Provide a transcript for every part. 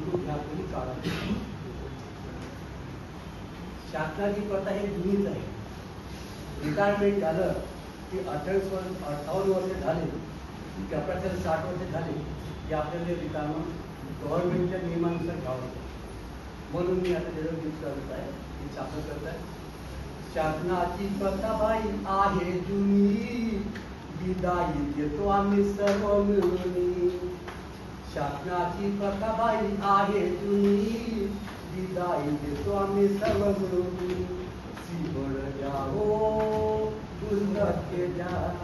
कुटुंब ह्या तुम्ही काढा. शासनाची प्रथा ही जुनीच आहे. रिटायरमेंट झालं की 58 वर्ष झाले की आपल्याला 60 वर्ष झाले की आपल्याला रिटायरमेंट गव्हर्नमेंटच्या नियमानुसार घ्यावं लागतं. म्हणून मी आता निरोप करत आहे की शासन करत आहे. शासनाची प्रथा बाई आहे जुनी, विदाई देतो आम्ही सर्व मिळून. शासनाची प्रथा बाई आहे जुनी, विदाई देतो आम्ही सर्व मिळून. श्रीफळ द्या हो गुलदस्ते द्या,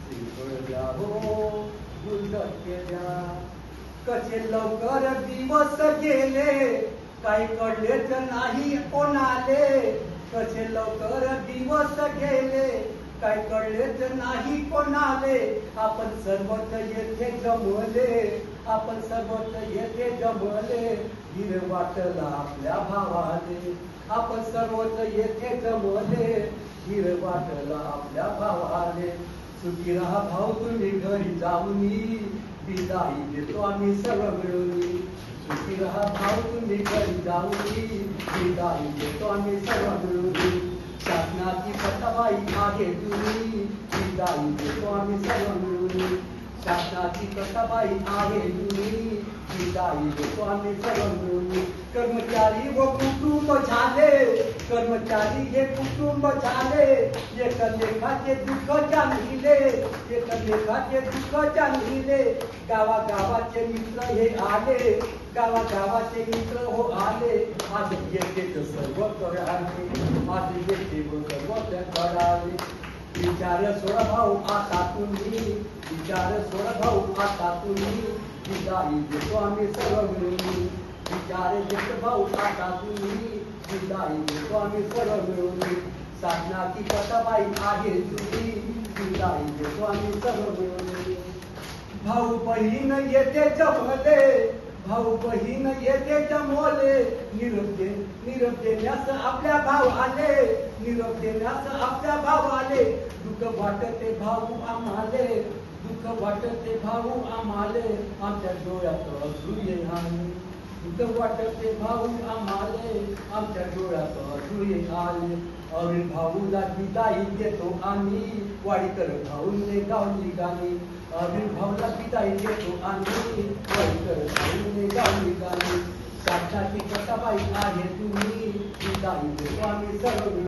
श्रीफळ द्या हो गुलदस्ते द्या. कसे लवकर दिवस गेले काही कळलेच नाही कोणाले. कसे लवकर दिवस गेले काय कळलेच नाही कोणाले. आपण सर्वच येथे जमले, आपण सर्वच येथे जमले. धीर वाटला आपल्या भावाले, आपण सर्वच येथे जमले. धीर वाटला आपल्या भावाले. सुखी राहा भाऊ तुम्ही घरी जाऊनी, विदाई देतो आम्ही सर्व मिळून. सुखी राहा भाऊ तुम्ही घरी जाऊनी, विदाई देतो आम्ही सर्व मिळून. शासनाची प्रथा बाई आहे जुनी, विदाई देतो आम्ही सर्व मिळून. शासनाची प्रथा बाई आहे जुनी, विदाई देतो आम्ही सर्व मिळून. कर्मचारी व कुटुंब झाले, कर्मचारी हे कुटुंब झाले. एक लेखाचे दुःख जाणले, एक लेखाचे दुःख जाणले. गावागावाचे मित्र हे आले, गावागावाचे मित्र हो आले. आज येते सर्व करावे, आज येते सर्व करावे. विचार सोडा भाऊ आता तुम्ही, विचार सोडा भाऊ आता तुम्ही. विदाई देतो आम्ही सर्व मिळून. विचार देतो भाऊ आता तुम्ही, विदाई देतो आम्ही सर्व मिळून. शासनाची प्रथा बाई आहे जुनी, विदाई देतो आम्ही सर्व मिळून. भाऊ बहीण येते जमले, भाऊ बहीण येते जमले. निरोप देण्यास आपल्या भाव आले, निरोप देण्यास आपल्या भाव आले. दुःख वाटते भाऊ आम्हाले, दुःख वाटते भाऊ आम्हाले. आमच्या डोळ्यात अश्रू आले, दुःख वाटते भाऊ आम्हाले. आमच्या डोळ्यात अश्रू आले. अरुण भाऊला विदाई देतो आम्ही, वाडीकर भाऊने गावली गाणी. अरुण भाऊला विदाई देतो आम्ही, वाडीकर भाऊने गावली गाणी. शासनाची प्रथा बाई आहे तुम्ही, विदाई देतो आम्ही सर्व.